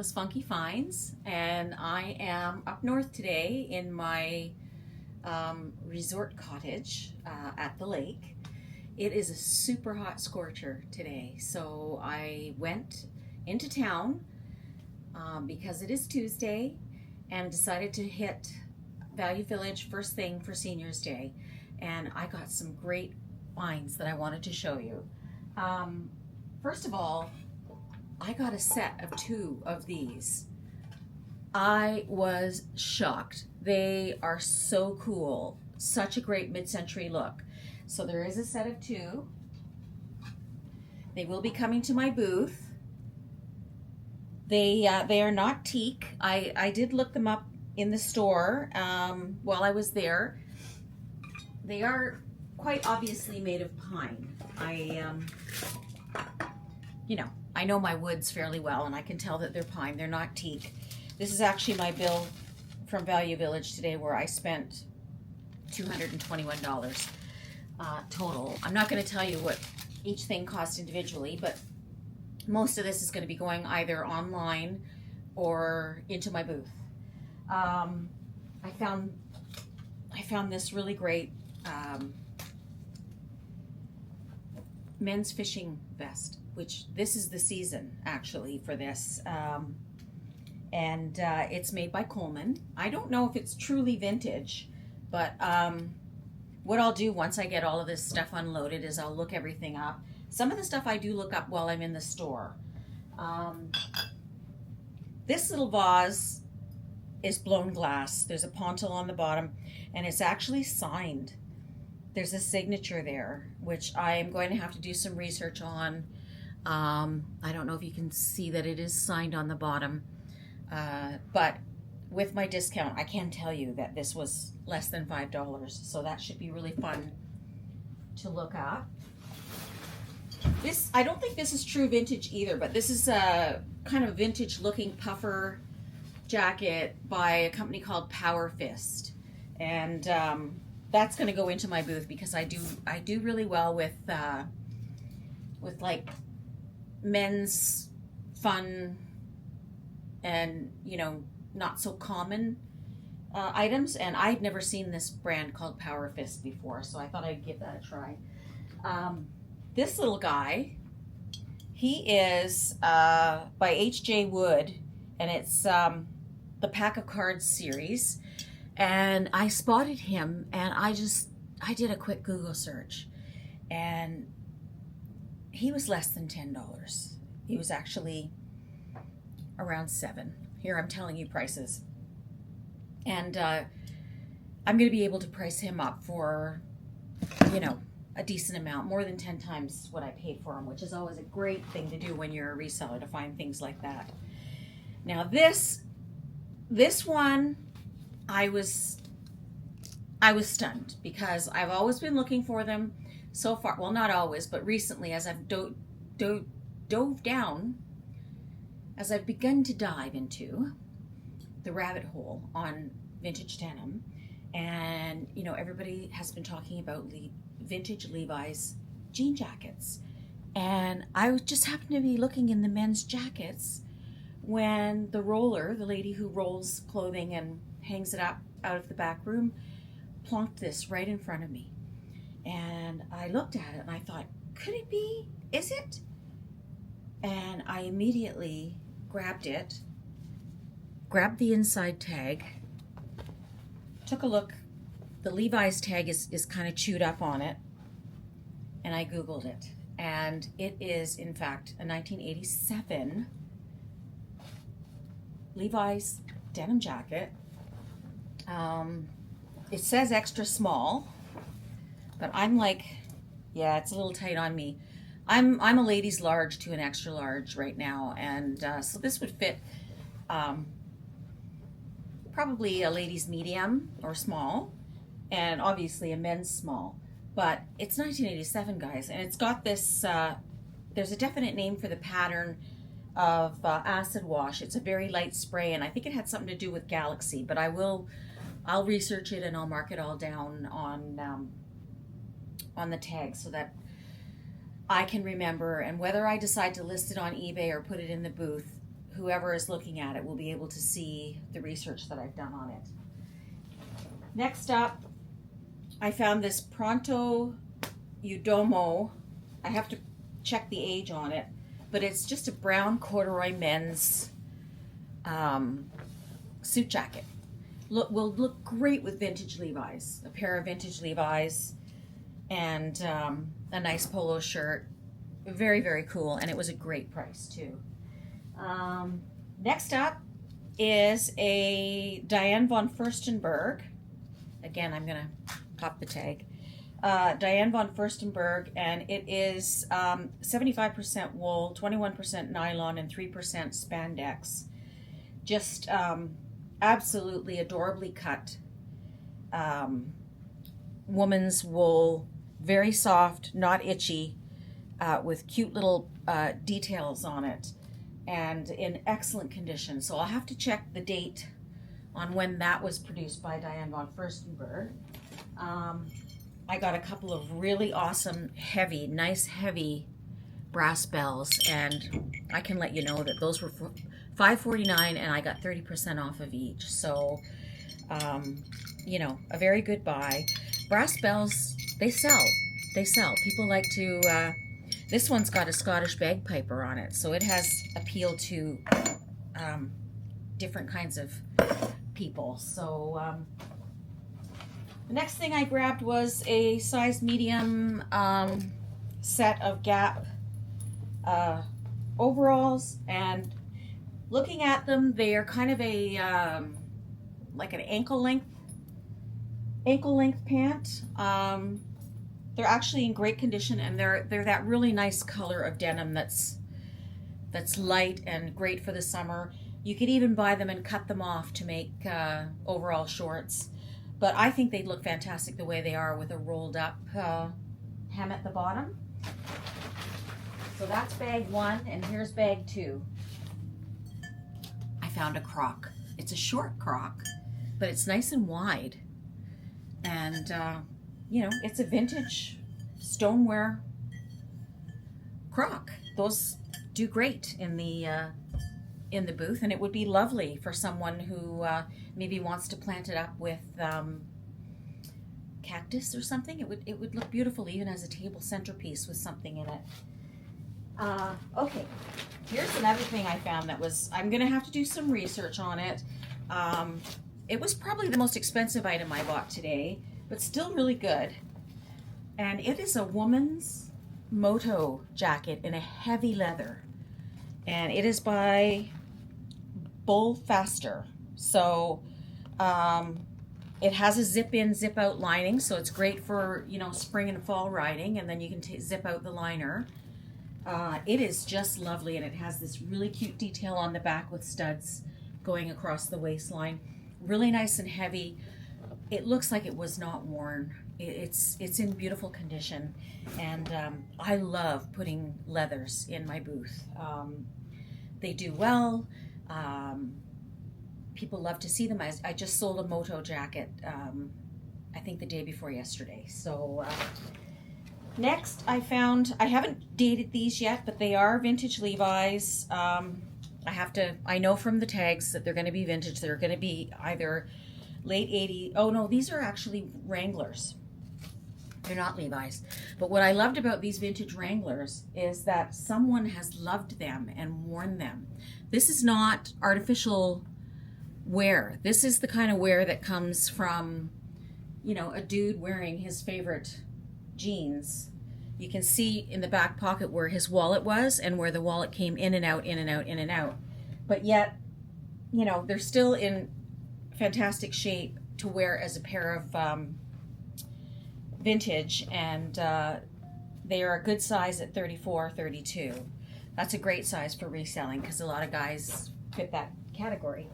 Angela's Funky Finds, and I am up north today in my resort cottage at the lake. It is a super hot scorcher today, so I went into town because it is Tuesday and decided to hit Value Village first thing for Seniors Day, and I got some great finds that I wanted to show you. First of all, I got a set of 2 of these. I was shocked. They are so cool. Such a great mid-century look. So there is a set of 2. They will be coming to my booth. They are not teak. I did look them up in the store while I was there. They are quite obviously made of pine. I know my woods fairly well, and I can tell that they're pine. They're not teak. This is actually my bill from Value Village today, where I spent $221 total. I'm not going to tell you what each thing cost individually, but most of this is going to be going either online or into my booth. I found this really great men's fishing vest, which this is the season actually for this, and it's made by Coleman. I don't know if it's truly vintage, but what I'll do once I get all of this stuff unloaded is I'll look everything up. Some of the stuff I do look up while I'm in the store. This little vase is blown glass. There's a pontil on the bottom, and it's actually signed. There's a signature there, which I am going to have to do some research on. I don't know if you can see that it is signed on the bottom, but with my discount, I can tell you that this was less than $5, so that should be really fun to look at. This, I don't think this is true vintage either, but this is a kind of vintage looking puffer jacket by a company called Power Fist, and that's going to go into my booth because I do really well with like men's fun and not so common items, and I'd never seen this brand called Power Fist before, so I thought I'd give that a try. This little guy, he is by H.J. Wood, and it's the Pack of Cards series, and I spotted him, and I did a quick Google search, and he was less than $10. He was actually around $7. Here, I'm telling you prices. And I'm going to be able to price him up for, a decent amount, more than 10 times what I paid for him, which is always a great thing to do when you're a reseller, to find things like that. Now this one, I was stunned because I've always been looking for them so far. Well, not always, but recently, as I've dove down, as I've begun to dive into the rabbit hole on vintage denim, and everybody has been talking about vintage Levi's jean jackets, and I just happened to be looking in the men's jackets when the roller, the lady who rolls clothing and hangs it up out of the back room, plonked this right in front of me. And I looked at it and I thought, could it be? Is it? And I immediately grabbed it, grabbed the inside tag, took a look. The Levi's tag is kind of chewed up on it, and I Googled it. And it is, in fact, a 1987 Levi's denim jacket. It says extra small, but I'm like, yeah, it's a little tight on me. I'm a ladies large to an extra large right now, and so this would fit probably a ladies medium or small, and obviously a men's small. But it's 1987, guys, and it's got this, there's a definite name for the pattern of acid wash. It's a very light spray, and I think it had something to do with Galaxy, but I'll research it and I'll mark it all down on the tag so that I can remember, and whether I decide to list it on eBay or put it in the booth, whoever is looking at it will be able to see the research that I've done on it. Next up, I found this Pronto Udomo. I have to check the age on it, but it's just a brown corduroy men's suit jacket. Will look great with vintage Levi's. A pair of vintage Levi's and a nice polo shirt. Very, very cool, and it was a great price too. Next up is a Diane von Furstenberg. Again, I'm gonna pop the tag. Diane von Furstenberg, and it is 75% wool, 21% nylon, and 3% spandex. Just absolutely adorably cut woman's wool, very soft, not itchy, with cute little details on it, and in excellent condition. So I'll have to check the date on when that was produced by Diane von Furstenberg. I got a couple of really awesome, heavy, nice heavy brass bells, and I can let you know that those were for $5.49, and I got 30% off of each. So, you know, a very good buy. Brass bells, they sell. They sell. People like to, this one's got a Scottish bagpiper on it, so it has appeal to different kinds of people. So, the next thing I grabbed was a size medium set of Gap overalls, and looking at them, they are kind of a like an ankle length pant. They're actually in great condition, and they're that really nice color of denim that's light and great for the summer. You could even buy them and cut them off to make overall shorts. But I think they'd look fantastic the way they are with a rolled up hem at the bottom. So that's bag one, and here's bag two. I found a croc. It's a short croc, but it's nice and wide. And, you know, it's a vintage stoneware croc. Those do great in the booth, and it would be lovely for someone who maybe wants to plant it up with cactus or something. It would look beautiful even as a table centerpiece with something in it. Okay, here's another thing I found that was, I'm gonna have to do some research on it. It was probably the most expensive item I bought today, but still really good. And it is a woman's moto jacket in a heavy leather. And it is by Bull Faster. So it has a zip in, zip out lining, so it's great for, you know, spring and fall riding, and then you can zip out the liner. It is just lovely, and it has this really cute detail on the back with studs going across the waistline. Really nice and heavy. It looks like it was not worn. It's in beautiful condition, and I love putting leathers in my booth. They do well. People love to see them. I just sold a moto jacket, I think the day before yesterday. So next I found, I haven't dated these yet, but they are vintage Levi's. I know from the tags that they're going to be vintage. They're going to be either late 80s. Oh no, these are actually Wranglers. They're not Levi's. But what I loved about these vintage Wranglers is that someone has loved them and worn them. This is not artificial wear. This is the kind of wear that comes from, you know, a dude wearing his favorite jeans. You can see in the back pocket where his wallet was and where the wallet came in and out, in and out, in and out. But yet, you know, they're still in fantastic shape to wear as a pair of vintage, and they are a good size at 34, 32. That's a great size for reselling because a lot of guys fit that category.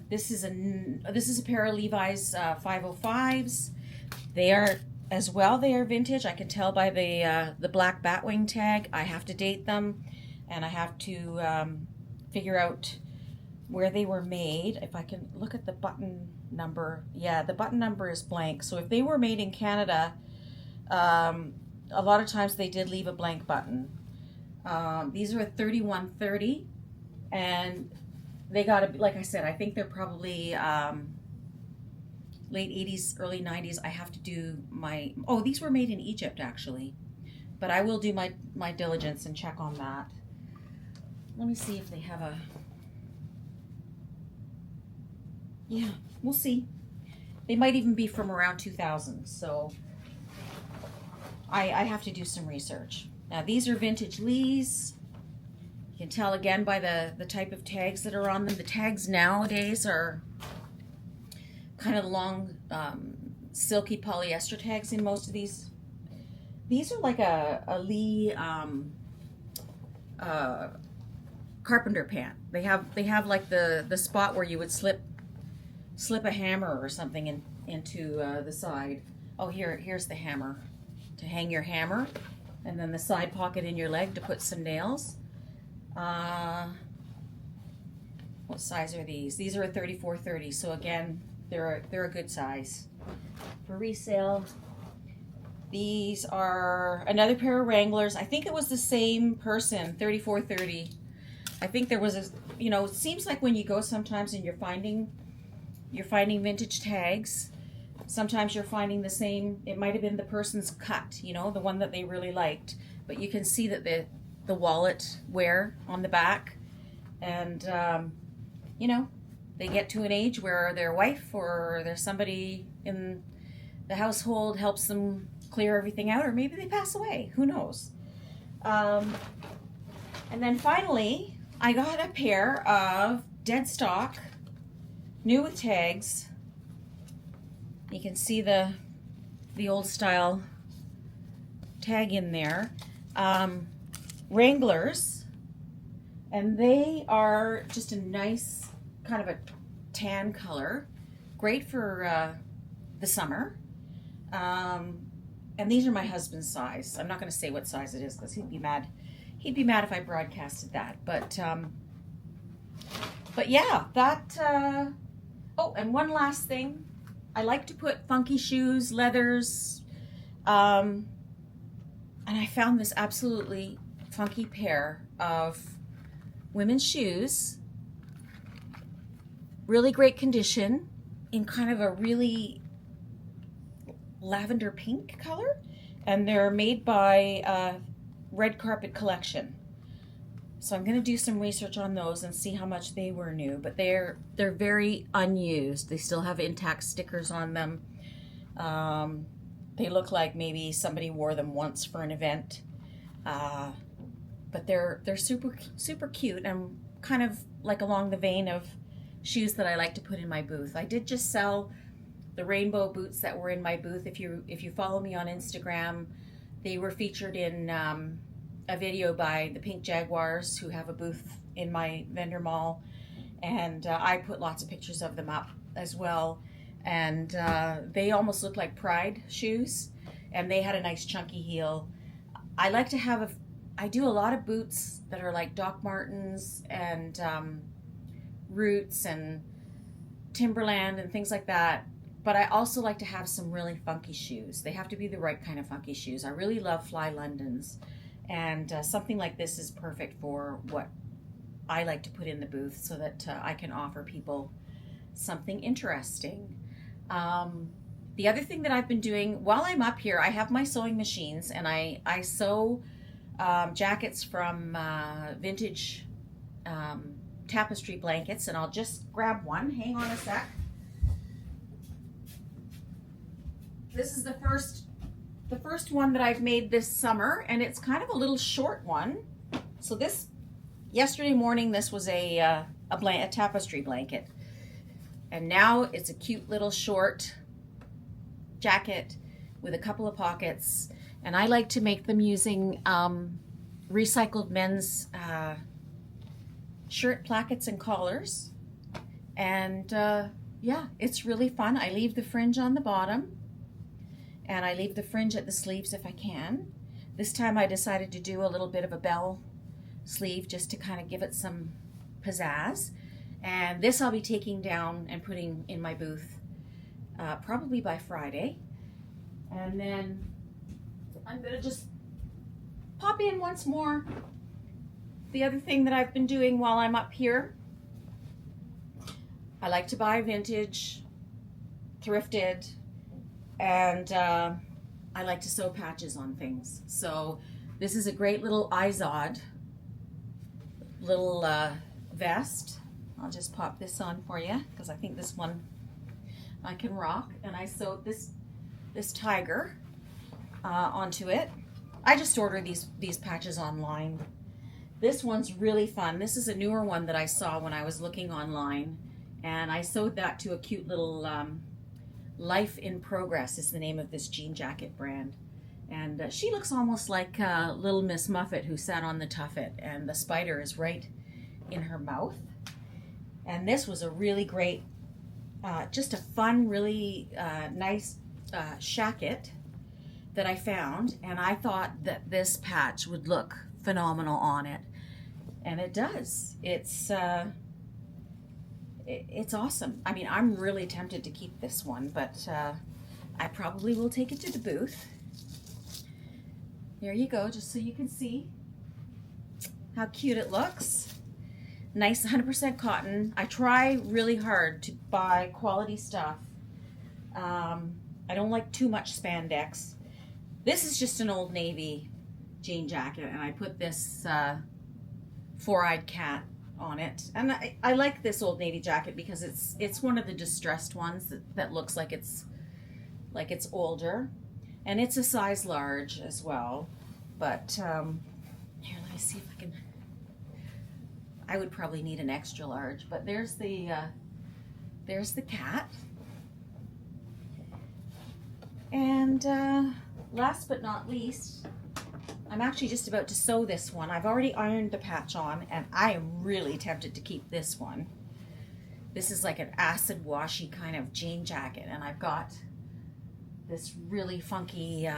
This is a pair of Levi's 505s. They are as well. They are vintage. I can tell by the black batwing tag. I have to date them, and I have to figure out where they were made. If I can look at the button number, yeah, the button number is blank. So if they were made in Canada, a lot of times they did leave a blank button. These are a 3130 And they got, like I said, I think they're probably late 80s, early 90s. I have to do my, oh, these were made in Egypt actually. But I will do my diligence and check on that. Let me see if they have a, yeah, we'll see. They might even be from around 2000, so I have to do some research. Now these are vintage Lees. You can tell again by the type of tags that are on them. The tags nowadays are kind of long, silky polyester tags in most of these. These are like a Lee carpenter pant. They have like the spot where you would slip a hammer or something into the side. Oh, here's the hammer to hang your hammer, and then the side pocket in your leg to put some nails. What size are these? These are a 34-30. So again, they're a good size for resale. These are another pair of Wranglers. I think it was the same person, 34-30. I think there was a, it seems like when you go sometimes and you're finding vintage tags, sometimes you're finding the same, it might have been the person's cut, the one that they really liked, but you can see that the wallet wear on the back, and they get to an age where their wife or there's somebody in the household helps them clear everything out, or maybe they pass away, who knows. And then finally I got a pair of dead stock, new with tags. You can see the old style tag in there. Wranglers, and they are just a nice kind of a tan color, great for the summer. And these are my husband's size. I'm not going to say what size it is because he'd be mad. He'd be mad if I broadcasted that. But yeah, that. Oh, and one last thing. I like to put funky shoes, leathers, and I found this absolutely funky pair of women's shoes. Really great condition, in kind of a really lavender pink color, and they're made by Red Carpet Collection. So I'm going to do some research on those and see how much they were new, but they're very unused. They still have intact stickers on them. They look like maybe somebody wore them once for an event, but they're super cute, and kind of like along the vein of shoes that I like to put in my booth. I did just sell the rainbow boots that were in my booth. If you follow me on Instagram, they were featured in a video by the Pink Jaguars, who have a booth in my vendor mall, and I put lots of pictures of them up as well. And they almost look like Pride shoes, and they had a nice chunky heel. I like to have I do a lot of boots that are like Doc Martens and Roots and Timberland and things like that. But I also like to have some really funky shoes. They have to be the right kind of funky shoes. I really love Fly Londons, and something like this is perfect for what I like to put in the booth, so that I can offer people something interesting. The other thing that I've been doing while I'm up here, I have my sewing machines, and I sew jackets from vintage tapestry blankets, and I'll just grab one. Hang on a sec. This is the first one that I've made this summer, and it's kind of a little short one. So yesterday morning, this was a tapestry blanket, and now it's a cute little short jacket with a couple of pockets. And I like to make them using recycled men's shirt plackets and collars. And yeah, it's really fun. I leave the fringe on the bottom, and I leave the fringe at the sleeves if I can. This time I decided to do a little bit of a bell sleeve just to kind of give it some pizzazz. And this I'll be taking down and putting in my booth probably by Friday. And then I'm going to just pop in once more the other thing that I've been doing while I'm up here, I like to buy vintage, thrifted, and I like to sew patches on things. So this is a great little Izod little vest. I'll just pop this on for you because I think this one I can rock. And I sewed this tiger onto it. I just ordered these patches online. This one's really fun. This is a newer one that I saw when I was looking online, and I sewed that to a cute little Life in Progress is the name of this jean jacket brand. And she looks almost like little Miss Muffet who sat on the tuffet, and the spider is right in her mouth. And this was a really great, just a fun, really nice shacket that I found, and I thought that this patch would look phenomenal on it, and it does. It's awesome. I mean, I'm really tempted to keep this one, but I probably will take it to the booth. There you go, just so you can see how cute it looks. Nice 100% cotton. I try really hard to buy quality stuff. I don't like too much spandex. This is just an Old Navy jean jacket, and I put this four-eyed cat on it. And I like this Old Navy jacket because it's one of the distressed ones that looks like it's older, and it's a size large as well. But here, let me see if I can. I would probably need an extra large, but there's the cat. And last but not least, I'm actually just about to sew this one. I've already ironed the patch on, and I am really tempted to keep this one. This is like an acid washy kind of jean jacket, and I've got this really funky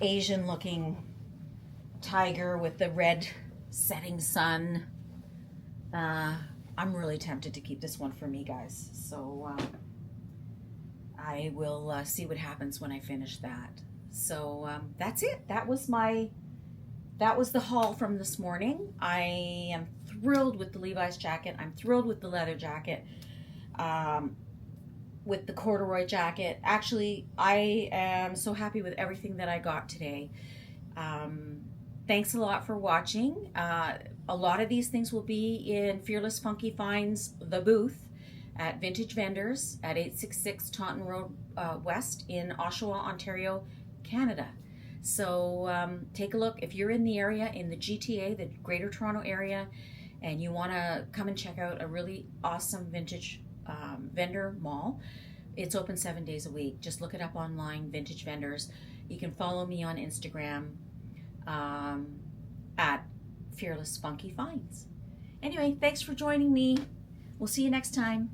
Asian looking tiger with the red setting sun. I'm really tempted to keep this one for me, guys. So I will see what happens when I finish that. So that's it. That was the haul from this morning. I am thrilled with the Levi's jacket. I'm thrilled with the leather jacket, with the corduroy jacket. Actually, I am so happy with everything that I got today. Thanks a lot for watching. A lot of these things will be in Fearless Funky Finds, the booth, at Vintage Vendors at 866 Taunton Road West in Oshawa, Ontario, Canada. So take a look. If you're in the area, in the GTA, the Greater Toronto area, and you want to come and check out a really awesome vintage vendor mall, it's open 7 days a week. Just look it up online, Vintage Vendors. You can follow me on Instagram at Fearless Funky Finds. Anyway, thanks for joining me. We'll see you next time.